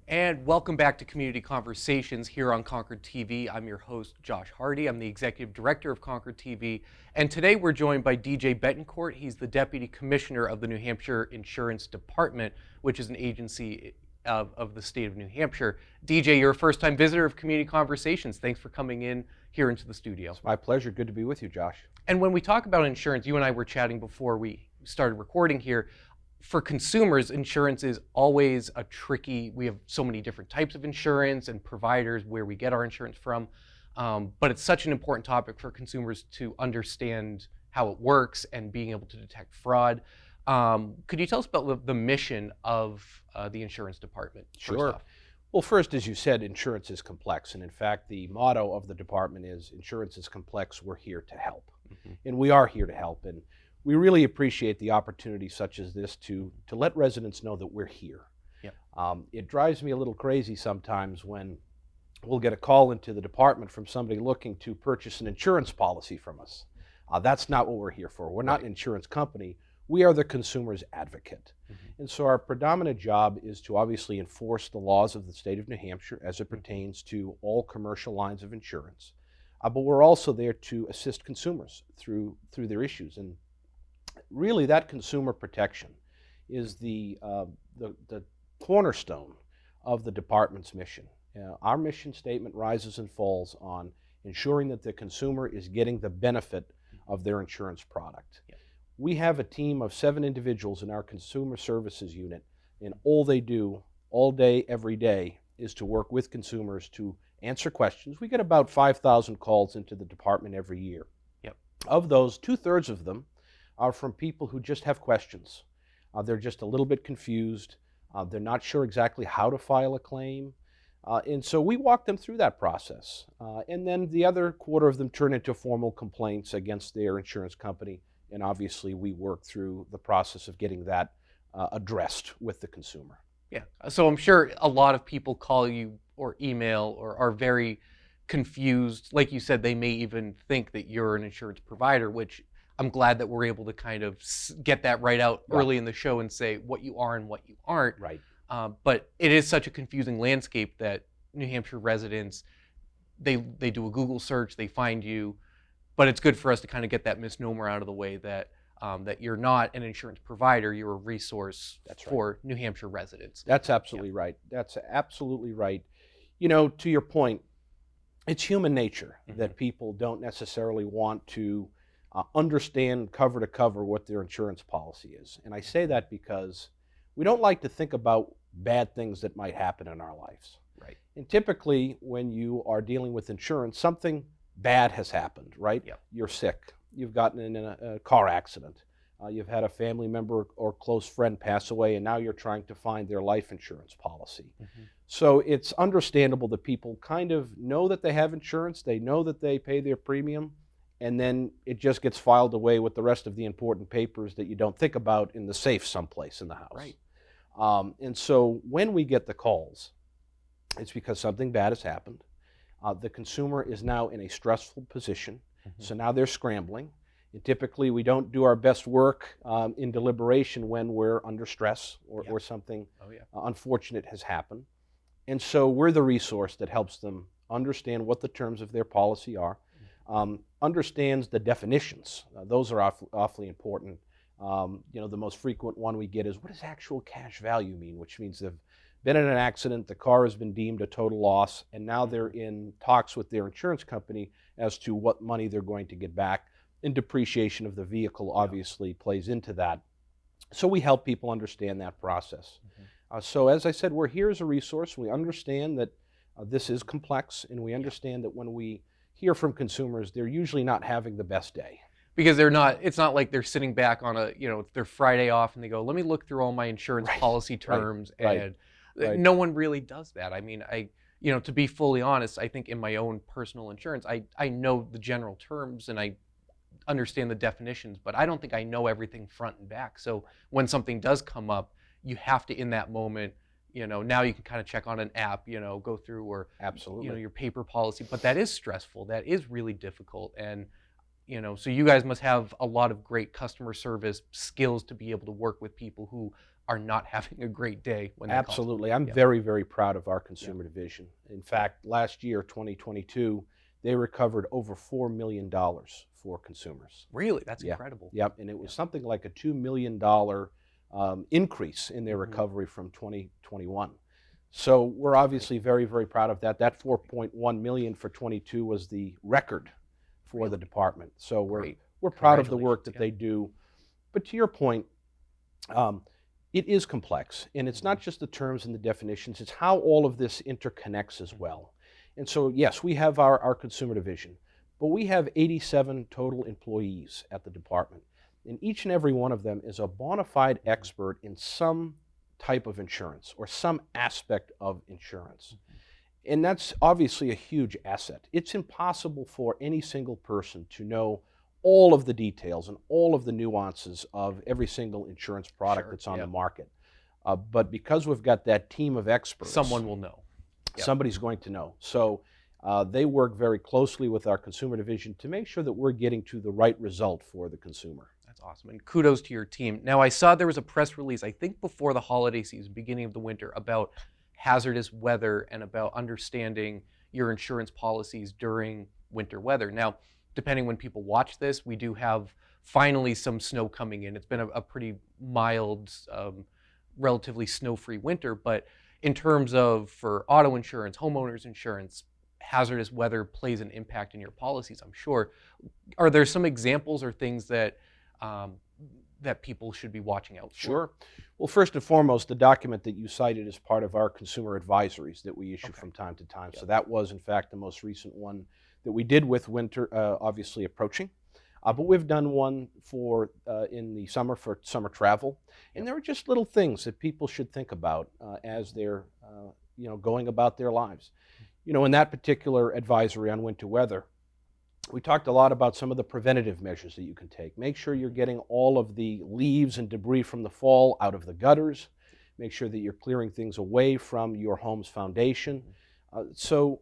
And welcome back to Community Conversations here on Concord TV. I'm your host, Josh Hardy. I'm the Executive Director of Concord TV. And today we're joined by DJ Betancourt. He's the Deputy Commissioner of the New Hampshire Insurance Department, which is an agency of the state of New Hampshire. DJ, you're a first-time visitor of Community Conversations. Thanks for coming in here into the studio. It's my pleasure. Good to be with you, Josh. And when we talk about insurance, you and I were chatting before we started recording here. For consumers, insurance is always we have so many different types of insurance and providers where we get our insurance from, but it's such an important topic for consumers to understand how it works and being able to detect fraud. Could you tell us about the mission of the insurance department? Sure. Well, first, as you said, insurance is complex. And in fact, the motto of the department is insurance is complex, we're here to help. Mm-hmm. And we are here to help. And we really appreciate the opportunity such as this to let residents know that we're here. Yep. It drives me a little crazy sometimes when we'll get a call into the department from somebody looking to purchase an insurance policy from us. That's not what we're here for. We're not an insurance company. We are the consumer's advocate. Mm-hmm. And so our predominant job is to obviously enforce the laws of the state of New Hampshire as it pertains to all commercial lines of insurance. But we're also there to assist consumers through their issues. And really, that consumer protection is the cornerstone of the department's mission. Our mission statement rises and falls on ensuring that the consumer is getting the benefit of their insurance product. Yeah. We have a team of 7 individuals in our consumer services unit, and all they do all day, every day, is to work with consumers to answer questions. We get about 5,000 calls into the department every year. Yep. Of those, 2/3 of them are from people who just have questions. They're just a little bit confused. They're not sure exactly how to file a claim. And so we walk them through that process. And then the other quarter of them turn into formal complaints against their insurance company. And obviously we work through the process of getting that addressed with the consumer. Yeah, so I'm sure a lot of people call you or email or are very confused. Like you said, they may even think that you're an insurance provider, which I'm glad that we're able to kind of get that right out early in the show and say what you are and what you aren't. Right. But it is such a confusing landscape that New Hampshire residents, they do a Google search, they find you, but it's good for us to kind of get that misnomer out of the way that that you're not an insurance provider, you're a resource for New Hampshire residents. That's absolutely right. That's absolutely right. You know, to your point, it's human nature that people don't necessarily want to understand cover to cover what their insurance policy is. And I say that because we don't like to think about bad things that might happen in our lives. Right. And typically when you are dealing with insurance, something bad has happened, right? Yep. You're sick. You've gotten in a car accident. You've had a family member or close friend pass away, and now you're trying to find their life insurance policy. Mm-hmm. So it's understandable that people kind of know that they have insurance, they know that they pay their premium, and then it just gets filed away with the rest of the important papers that you don't think about in the safe someplace in the house. Right. And so when we get the calls, it's because something bad has happened. The consumer is now in a stressful position, so now they're scrambling. And typically we don't do our best work in deliberation when we're under stress or something unfortunate has happened. And so we're the resource that helps them understand what the terms of their policy are. Understands the definitions. Those are awfully important. The most frequent one we get is, what does actual cash value mean? Which means they've been in an accident, the car has been deemed a total loss, and now they're in talks with their insurance company as to what money they're going to get back. And depreciation of the vehicle obviously plays into that. So we help people understand that process. So as I said, we're here as a resource. We understand that this is complex, and we understand that when we hear from consumers, they're usually not having the best day. Because it's not like they're sitting back on it's their Friday off and they go, let me look through all my insurance policy terms. And no one really does that. I mean, to be fully honest, I think in my own personal insurance, I know the general terms and I understand the definitions, but I don't think I know everything front and back. So when something does come up, you have to, in that moment, now you can kind of check on an app, go through or absolutely, your paper policy, but that is stressful. That is really difficult. And, so you guys must have a lot of great customer service skills to be able to work with people who are not having a great day when they call. Absolutely. I'm Yeah. very, very proud of our consumer division. In fact, last year, 2022, they recovered over $4 million for consumers. Really? That's Yeah. incredible. Yep. And it was something like a $2 million increase in their recovery from 2021. So we're obviously very, very proud of that. That 4.1 million for 22 was the record for the department. So we're proud of the work that they do. But to your point, it is complex, and it's not just the terms and the definitions, it's how all of this interconnects as well. And so, yes, we have our consumer division, but we have 87 total employees at the department, and each and every one of them is a bona fide expert in some type of insurance or some aspect of insurance. And that's obviously a huge asset. It's impossible for any single person to know all of the details and all of the nuances of every single insurance product that's on the market. But because we've got that team of experts, someone will know. Somebody's going to know. So they work very closely with our consumer division to make sure that we're getting to the right result for the consumer. That's awesome. And kudos to your team. Now, I saw there was a press release, I think before the holiday season, beginning of the winter, about hazardous weather and about understanding your insurance policies during winter weather. Now, depending when people watch this, we do have finally some snow coming in. It's been a pretty mild, relatively snow-free winter, but in terms of for auto insurance, homeowners insurance, hazardous weather plays an impact in your policies, I'm sure. Are there some examples or things that that people should be watching out for? Sure. Well, first and foremost, the document that you cited is part of our consumer advisories that we issue from time to time. So that was, in fact, the most recent one that we did with winter, obviously approaching. But we've done one for in the summer for summer travel, and there are just little things that people should think about as they're going about their lives. In that particular advisory on winter weather, we talked a lot about some of the preventative measures that you can take. Make sure you're getting all of the leaves and debris from the fall out of the gutters. Make sure that you're clearing things away from your home's foundation. So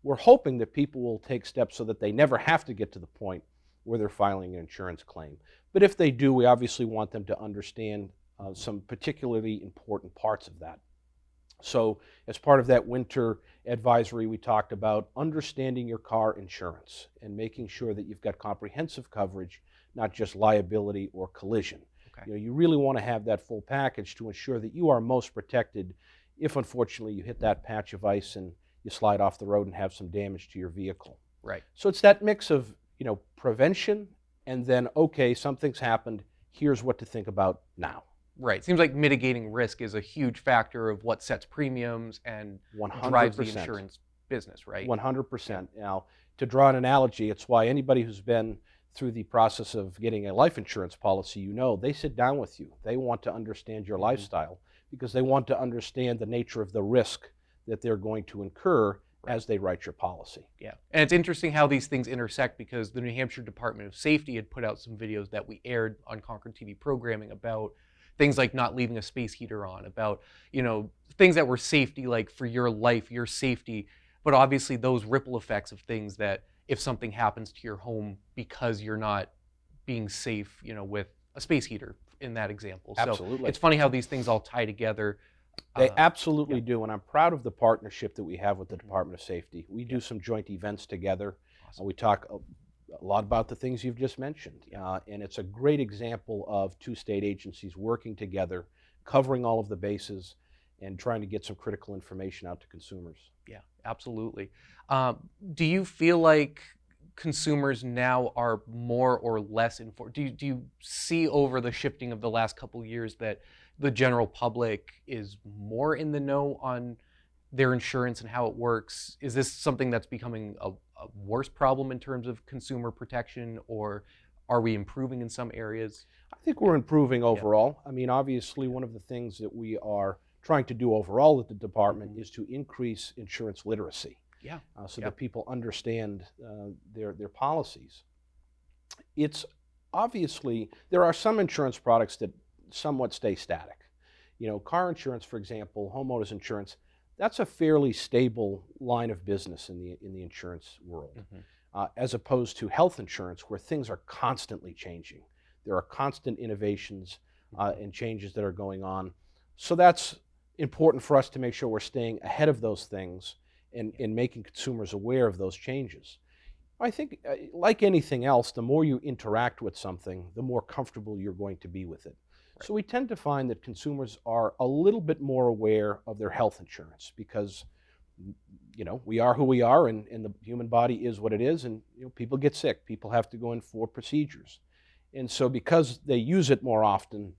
we're hoping that people will take steps so that they never have to get to the point where they're filing an insurance claim. But if they do, we obviously want them to understand some particularly important parts of that. So as part of that winter advisory, we talked about understanding your car insurance and making sure that you've got comprehensive coverage, not just liability or collision. Okay. You really want to have that full package to ensure that you are most protected if, unfortunately, you hit that patch of ice and you slide off the road and have some damage to your vehicle. Right. So it's that mix of prevention and then, okay, something's happened, here's what to think about now. Right. Seems like mitigating risk is a huge factor of what sets premiums and 100%. drives the insurance business, right? 100%. Now, to draw an analogy, it's why anybody who's been through the process of getting a life insurance policy, they sit down with you. They want to understand your lifestyle because they want to understand the nature of the risk that they're going to incur as they write your policy. Yeah. And it's interesting how these things intersect because the New Hampshire Department of Safety had put out some videos that we aired on Concord TV programming about things like not leaving a space heater on, about, things that were safety, like for your life, your safety, but obviously those ripple effects of things that if something happens to your home because you're not being safe, with a space heater in that example. Absolutely. So it's funny how these things all tie together. They absolutely do, and I'm proud of the partnership that we have with the Department of Safety. We do some joint events together. Awesome. We talk a lot about the things you've just mentioned, and it's a great example of two state agencies working together, covering all of the bases, and trying to get some critical information out to consumers. Yeah, absolutely. Do you feel like consumers now are more or less informed? Do you see over the shifting of the last couple of years that the general public is more in the know on their insurance and how it works? Is this something that's becoming a worse problem in terms of consumer protection, or are we improving in some areas? I think we're improving overall. I mean, obviously, one of the things that we are trying to do overall at the department is to increase insurance literacy. Yeah. So that people understand their policies. It's obviously, there are some insurance products that somewhat stay static. Car insurance, for example, homeowners insurance, that's a fairly stable line of business in the insurance world, as opposed to health insurance, where things are constantly changing. There are constant innovations and changes that are going on. So that's important for us to make sure we're staying ahead of those things and making consumers aware of those changes. I think, like anything else, the more you interact with something, the more comfortable you're going to be with it. Right. So we tend to find that consumers are a little bit more aware of their health insurance because, we are who we are, and the human body is what it is, and people get sick, people have to go in for procedures, and so because they use it more often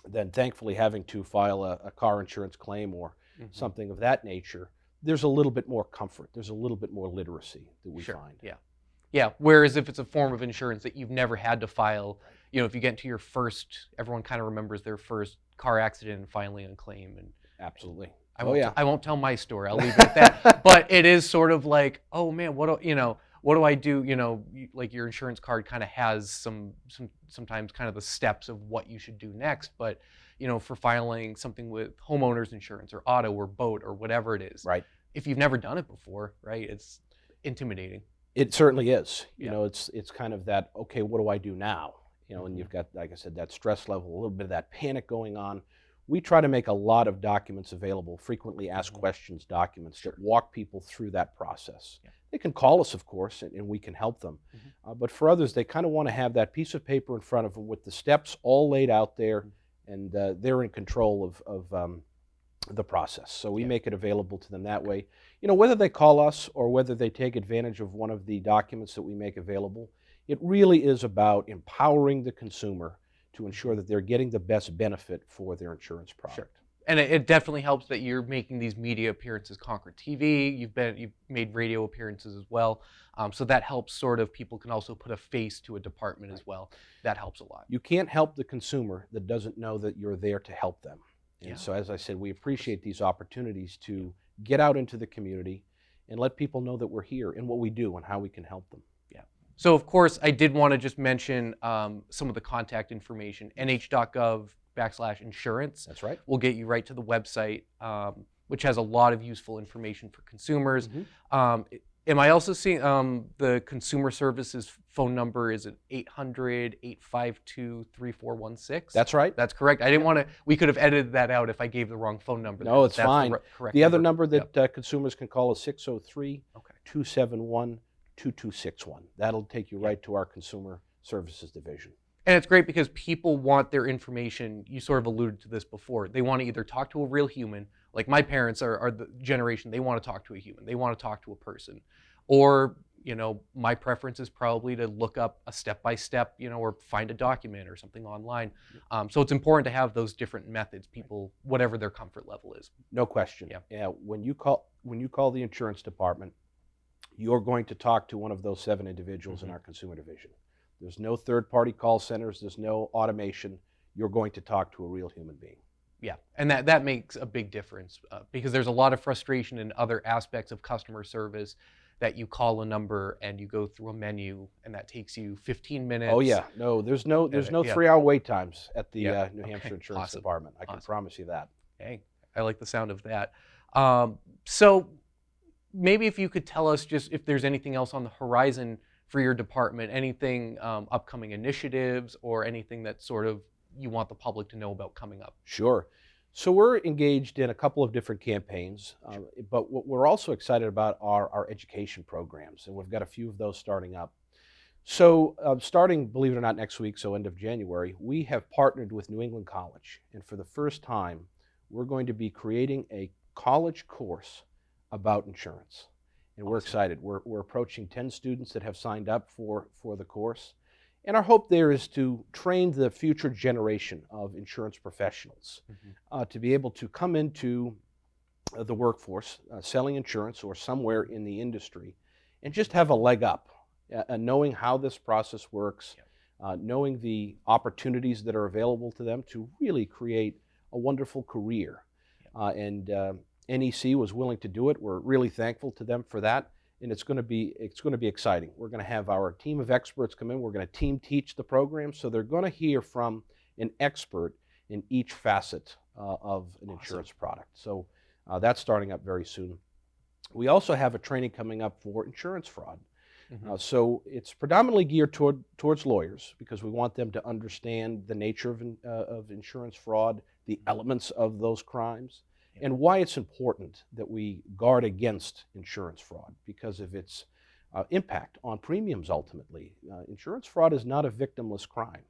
than thankfully having to file a car insurance claim or something of that nature, there's a little bit more comfort. There's a little bit more literacy that we find. Yeah. Yeah. Whereas if it's a form of insurance that you've never had to file, if you get into your first, everyone kind of remembers their first car accident and filing a claim. And Absolutely. I won't tell my story. I'll leave it at that. But it is sort of like, oh man, what do I do? Like your insurance card kind of has sometimes kind of the steps of what you should do next. But for filing something with homeowners insurance or auto or boat or whatever it is, Right. if you've never done it before, right, it's intimidating. It certainly is. Yeah. It's kind of that, okay, what do I do now? And you've got, like I said, that stress level, a little bit of that panic going on. We try to make a lot of documents available, frequently asked questions documents that walk people through that process. Yeah. They can call us, of course, and we can help them. But for others, they kind of want to have that piece of paper in front of them with the steps all laid out there, and they're in control of the process. So we make it available to them that way. Whether they call us or whether they take advantage of one of the documents that we make available, it really is about empowering the consumer to ensure that they're getting the best benefit for their insurance product. Sure. And it definitely helps that you're making these media appearances, Concord TV. You've made radio appearances as well. So that helps sort of, people can also put a face to a department as well. That helps a lot. You can't help the consumer that doesn't know that you're there to help them. And so, as I said, we appreciate these opportunities to get out into the community and let people know that we're here and what we do and how we can help them. Yeah. So, of course, I did want to just mention some of the contact information. nh.gov/insurance. That's right. Will get you right to the website, which has a lot of useful information for consumers. Am I also seeing the consumer services phone number is at 800-852-3416? That's right. That's correct. I didn't want to, we could have edited that out if I gave the wrong phone number. No, it's That's fine. Correct the other number that consumers can call is 603-271-2261. That'll take you right to our consumer services division. And it's great because people want their information. You sort of alluded to this before. They want to either talk to a real human, like my parents are the generation, they want to talk to a human. They want to talk to a person. Or, my preference is probably to look up a step-by-step, or find a document or something online. So it's important to have those different methods, people, whatever their comfort level is. No question. Yeah. When you call the insurance department, you're going to talk to one of those 7 individuals in our consumer division. There's no third-party call centers. There's no automation. You're going to talk to a real human being. Yeah, and that makes a big difference because there's a lot of frustration in other aspects of customer service that you call a number and you go through a menu and that takes you 15 minutes. Oh yeah, no, there's no 3-hour wait times at the New Hampshire Insurance Department. I can promise you that. Hey, I like the sound of that. So maybe if you could tell us just if there's anything else on the horizon for your department, anything, upcoming initiatives or anything that sort of you want the public to know about coming up. Sure. So we're engaged in a couple of different campaigns, but what we're also excited about are our education programs, and we've got a few of those starting up. So starting, believe it or not, next week, so end of January, we have partnered with New England College, and for the first time, we're going to be creating a college course about insurance. And we're excited. We're approaching 10 students that have signed up for the course. And our hope there is to train the future generation of insurance professionals to be able to come into the workforce, selling insurance or somewhere in the industry, and just have a leg up, knowing how this process works, knowing the opportunities that are available to them to really create a wonderful career. And NEC was willing to do it. We're really thankful to them for that. And it's going to be exciting. We're going to have our team of experts come in. We're going to team teach the program, so they're going to hear from an expert in each facet of an insurance product. So that's starting up very soon. We also have a training coming up for insurance fraud. So it's predominantly geared towards lawyers because we want them to understand the nature of insurance fraud, the elements of those crimes, and why it's important that we guard against insurance fraud because of its impact on premiums ultimately. Insurance fraud is not a victimless crime.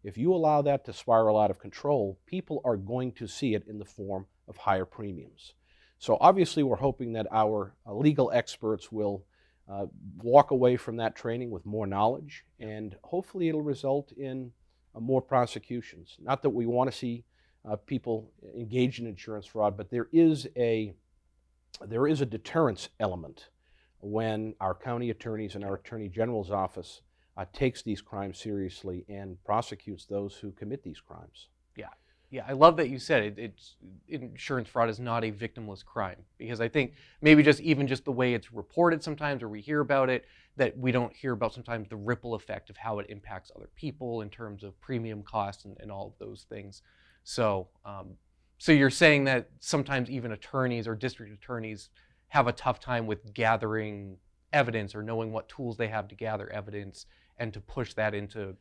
If you allow that to spiral out of control, people are going to see it in the form of higher premiums. So obviously we're hoping that our legal experts will walk away from that training with more knowledge, and hopefully it'll result in more prosecutions. Not that we want to see people engage in insurance fraud, but there is a deterrence element when our county attorneys and our attorney general's office takes these crimes seriously and prosecutes those who commit these crimes. Yeah, I love that you said insurance fraud is not a victimless crime, because I think maybe just the way it's reported sometimes, or we hear about it, that we don't hear about sometimes the ripple effect of how it impacts other people in terms of premium costs and all of those things. So, so you're saying that sometimes even attorneys or district attorneys have a tough time with gathering evidence or knowing what tools they have to gather evidence and to push that into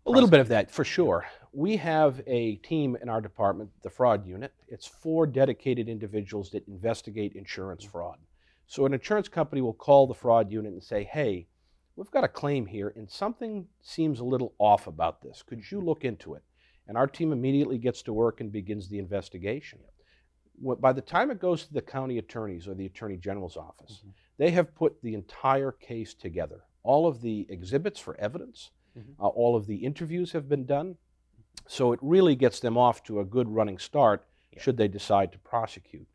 a little bit of that, for sure. We have a team in our department, the fraud unit. It's 4 dedicated individuals that investigate insurance fraud. So an insurance company will call the fraud unit and say, hey, we've got a claim here and something seems a little off about this. Could you look into it? And our team immediately gets to work and begins the investigation. By the time it goes to the county attorneys or the attorney general's office, they have put the entire case together. All of the exhibits for evidence, all of the interviews have been done, so it really gets them off to a good running start should they decide to prosecute.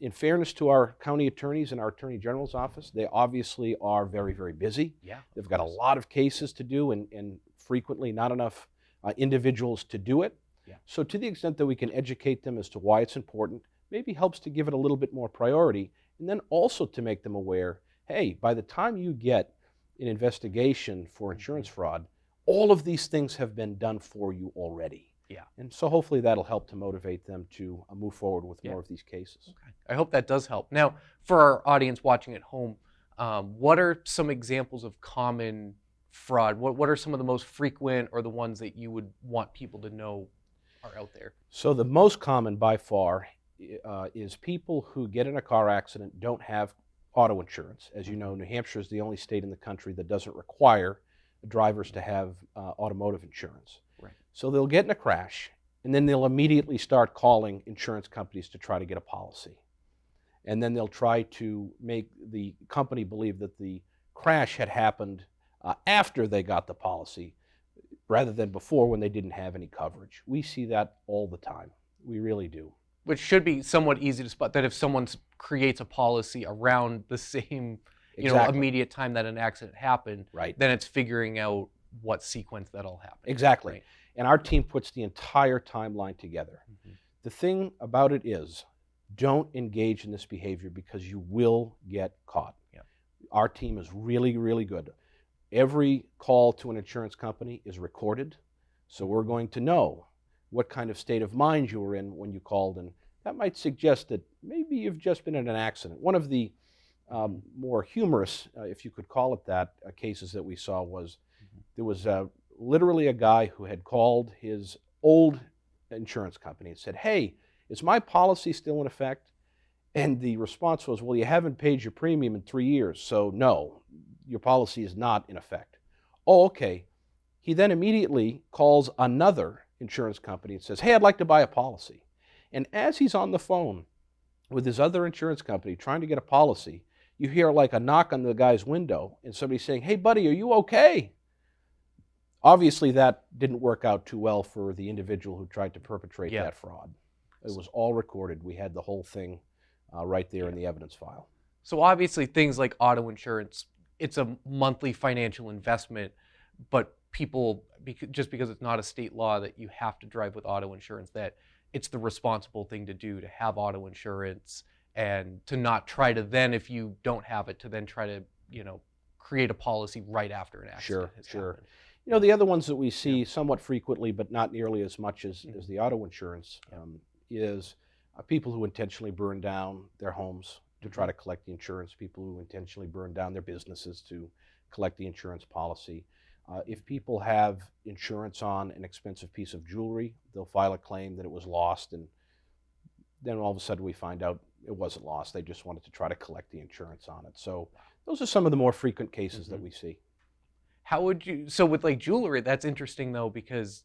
In fairness to our county attorneys and our attorney general's office, they obviously are very, very busy. They've got a lot of cases to do and frequently not enough individuals to do it. So to the extent that we can educate them as to why it's important, maybe helps to give it a little bit more priority, and then also to make them aware, hey, by the time you get an investigation for insurance fraud, all of these things have been done for you already. And so hopefully that'll help to motivate them to move forward with more of these cases. I hope that does help. Now, for our audience watching at home, what are some examples of common fraud? What are some of the most frequent or the ones that you would want people to know are out there? So the most common by far is people who get in a car accident, don't have auto insurance. As you know, New Hampshire is the only state in the country that doesn't require drivers to have automotive insurance. So they'll get in a crash, and then they'll immediately start calling insurance companies to try to get a policy. And then they'll try to make the company believe that the crash had happened after they got the policy, rather than before when they didn't have any coverage. We see that all the time. We really do. Which should be somewhat easy to spot, that if someone creates a policy around the same immediate time that an accident happened, then it's figuring out what sequence that'll happen. Exactly. And our team puts the entire timeline together. The thing about it is, don't engage in this behavior because you will get caught. Our team is really, really good. Every call to an insurance company is recorded, so we're going to know what kind of state of mind you were in when you called, and that might suggest that maybe you've just been in an accident. One of the more humorous, if you could call it that, cases that we saw was there was literally a guy who had called his old insurance company and said, hey, is my policy still in effect? And the response was, well, you haven't paid your premium in 3 years, so no, your policy is not in effect. Oh, okay. He then immediately calls another insurance company and says, hey, I'd like to buy a policy. And as he's on the phone with his other insurance company trying to get a policy, you hear like a knock on the guy's window and somebody saying, hey, buddy, are you okay? Obviously, that didn't work out too well for the individual who tried to perpetrate that fraud. It was all recorded. We had the whole thing right there in the evidence file. So obviously, things like auto insurance, it's a monthly financial investment, but people, just because it's not a state law that you have to drive with auto insurance, that it's the responsible thing to do to have auto insurance and to not try to then, if you don't have it, to then try to, create a policy right after an accident has happened. The other ones that we see somewhat frequently, but not nearly as much as the auto insurance, is people who intentionally burn down their homes to try to collect the insurance, people who intentionally burn down their businesses to collect the insurance policy. If people have insurance on an expensive piece of jewelry, they'll file a claim that it was lost, and then all of a sudden we find out it wasn't lost. They just wanted to try to collect the insurance on it. So those are some of the more frequent cases that we see. How would you, so with like jewelry, that's interesting though, because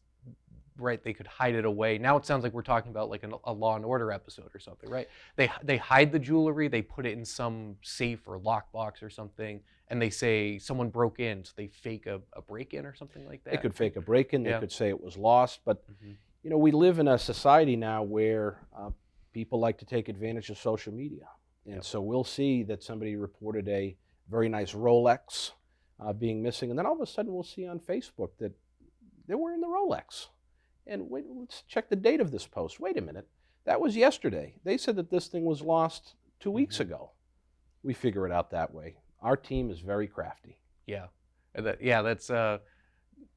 right, they could hide it away. Now it sounds like we're talking about like a Law and Order episode or something, right? They hide the jewelry, they put it in some safe or lockbox or something, and they say someone broke in, so they fake a break-in or something like that. They could fake a break-in, they Yeah. could say it was lost, but you know, we live in a society now where people like to take advantage of social media. And so we'll see that somebody reported a very nice Rolex being missing, and then all of a sudden we'll see on Facebook that they're wearing the Rolex. And wait, let's check the date of this post. Wait a minute, that was yesterday. They said that this thing was lost 2 weeks ago. We figure it out that way. Our team is very crafty. Yeah, that's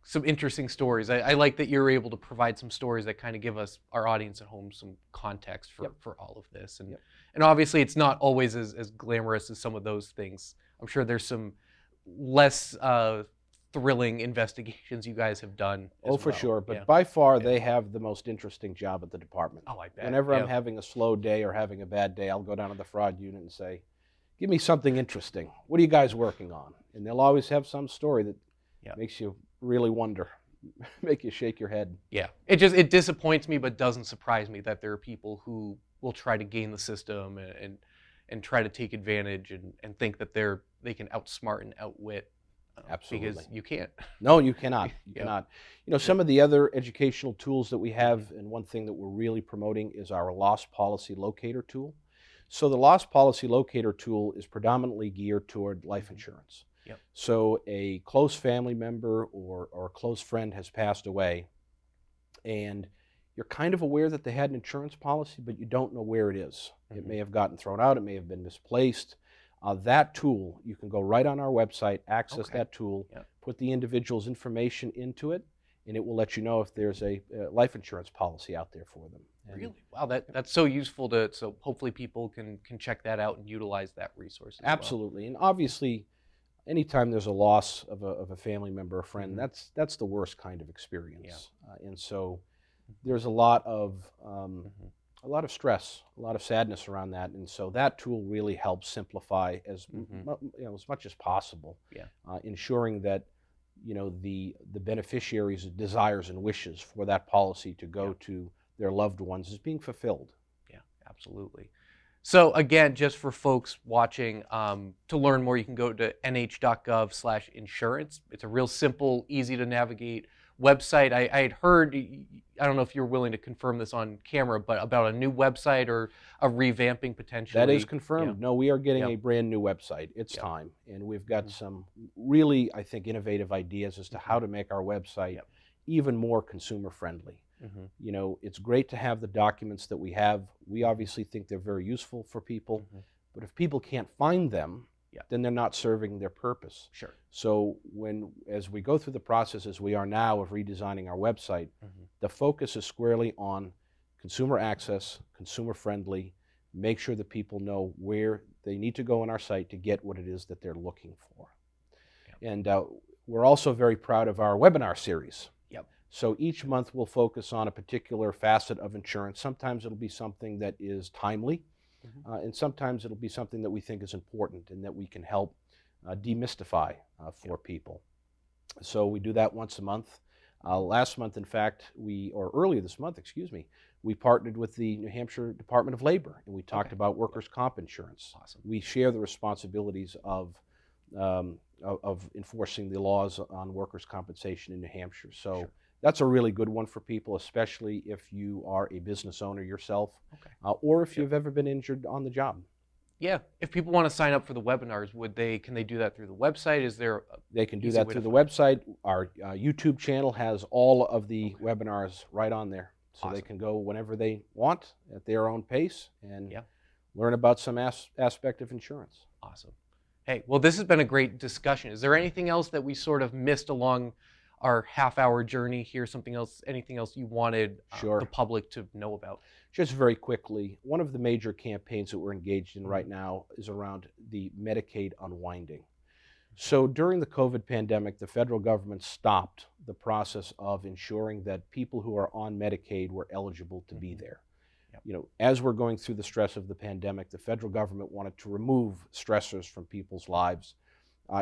some interesting stories. I like that you're able to provide some stories that kind of give us, our audience at home, some context for all of this. And obviously it's not always as glamorous as some of those things. I'm sure there's some less thrilling investigations you guys have done as for well. sure. But by far, they have the most interesting job at the department. Oh, I bet. Whenever I'm having a slow day or having a bad day, I'll go down to the fraud unit and say, give me something interesting. What are you guys working on? And they'll always have some story that makes you really wonder, make you shake your head. Yeah, it disappoints me, but doesn't surprise me that there are people who will try to game the system and try to take advantage and think that they can outsmart and outwit. Absolutely. Because you can't. No, you cannot. You cannot. You know, some of the other educational tools that we have, and one thing that we're really promoting is our Lost Policy Locator tool. So the Lost Policy Locator tool is predominantly geared toward life insurance. Yep. So a close family member or a close friend has passed away, and you're kind of aware that they had an insurance policy, but you don't know where it is. It may have gotten thrown out. It may have been misplaced. That tool, you can go right on our website, access that tool, put the individual's information into it, and it will let you know if there's a life insurance policy out there for them. And really? Wow, that's so useful so hopefully people can check that out and utilize that resource as absolutely. And obviously, anytime there's a loss of a family member or friend, that's the worst kind of experience. And so there's a lot of stress, a lot of sadness around that, and so that tool really helps simplify as as much as possible, ensuring that the beneficiaries' desires and wishes for that policy to go to their loved ones is being fulfilled. Yeah, absolutely. So again, just for folks watching, to learn more, you can go to nh.gov/insurance. It's a real simple, easy to navigate website. I had heard, I don't know if you're willing to confirm this on camera, but about a new website or a revamping potentially. That is confirmed. No, we are getting a brand new website. It's time. And we've got some really, I think, innovative ideas as to how to make our website even more consumer friendly. You know, it's great to have the documents that we have. We obviously think they're very useful for people, but if people can't find them, then they're not serving their purpose. Sure. So as we go through the process as we are now of redesigning our website, the focus is squarely on consumer access, consumer friendly, make sure that people know where they need to go on our site to get what it is that they're looking for. And we're also very proud of our webinar series. So each month we'll focus on a particular facet of insurance. Sometimes it'll be something that is timely, and sometimes it'll be something that we think is important and that we can help demystify for people. So we do that once a month. Last month, in fact, earlier this month, excuse me, we partnered with the New Hampshire Department of Labor, and we talked about workers' comp insurance. Awesome. We share the responsibilities of enforcing the laws on workers' compensation in New Hampshire. So that's a really good one for people, especially if you are a business owner yourself, or if you've ever been injured on the job. Yeah, if people want to sign up for the webinars, can they do that through the website? Is there They can do that through the website. Our YouTube channel has all of the webinars right on there. So they can go whenever they want at their own pace and learn about some aspect of insurance. Awesome. Hey, well, this has been a great discussion. Is there anything else that we sort of missed along our half-hour journey here? Anything else you wanted the public to know about? Just very quickly, one of the major campaigns that we're engaged in right now is around the Medicaid unwinding. So during the COVID pandemic, the federal government stopped the process of ensuring that people who are on Medicaid were eligible to be there. Yep. You know, as we're going through the stress of the pandemic, the federal government wanted to remove stressors from people's lives.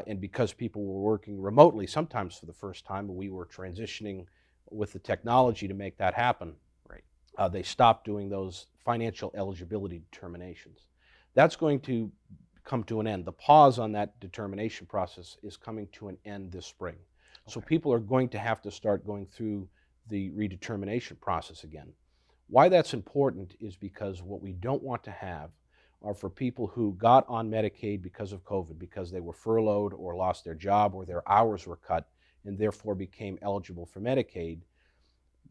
And because people were working remotely, sometimes for the first time, we were transitioning with the technology to make that happen. Right. They stopped doing those financial eligibility determinations. That's going to come to an end. The pause on that determination process is coming to an end this spring. So people are going to have to start going through the redetermination process again. Why that's important is because what we don't want to have are for people who got on Medicaid because of COVID, because they were furloughed or lost their job or their hours were cut and therefore became eligible for Medicaid.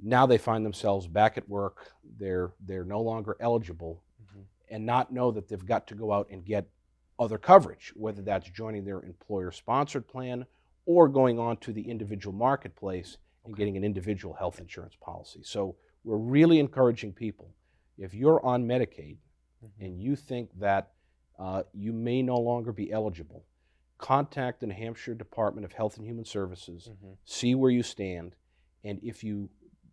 Now they find themselves back at work, they're no longer eligible, and not know that they've got to go out and get other coverage, whether that's joining their employer-sponsored plan or going on to the individual marketplace and getting an individual health insurance policy. So we're really encouraging people, if you're on Medicaid, and you think that you may no longer be eligible, contact the New Hampshire Department of Health and Human Services, see where you stand, and if you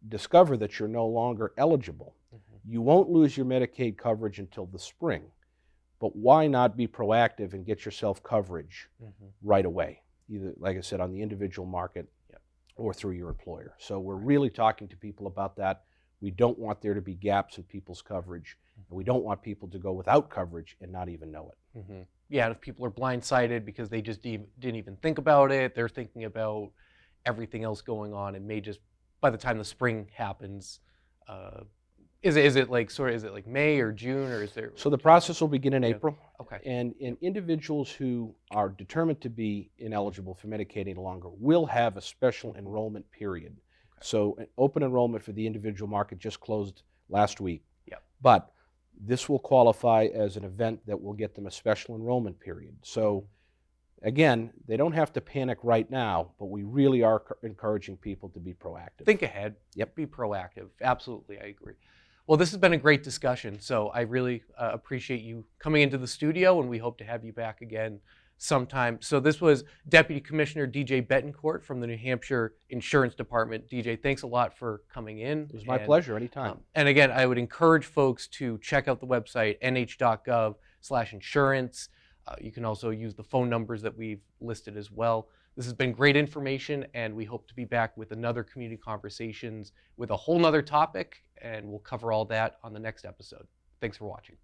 discover that you're no longer eligible, you won't lose your Medicaid coverage until the spring. But why not be proactive and get yourself coverage right away, either, like I said, on the individual market or through your employer. So we're really talking to people about that. We don't want there to be gaps in people's coverage. And we don't want people to go without coverage and not even know it. Yeah, and if people are blindsided because they just didn't even think about it, they're thinking about everything else going on, and may just, by the time the spring happens, is it like May or June, or is there? So the process will begin in April. Okay. And individuals who are determined to be ineligible for Medicaid any longer will have a special enrollment period. So an open enrollment for the individual market just closed last week. But this will qualify as an event that will get them a special enrollment period. So again, they don't have to panic right now, but we really are encouraging people to be proactive. Think ahead. Yep. Be proactive. Absolutely, I agree. Well, this has been a great discussion, so I really appreciate you coming into the studio, and we hope to have you back again sometime. So this was Deputy Commissioner DJ Betancourt from the New Hampshire Insurance Department. DJ, thanks a lot for coming in. It was my pleasure, anytime. And again, I would encourage folks to check out the website, nh.gov/insurance. You can also use the phone numbers that we've listed as well. This has been great information, and we hope to be back with another Community Conversations with a whole nother topic, and we'll cover all that on the next episode. Thanks for watching.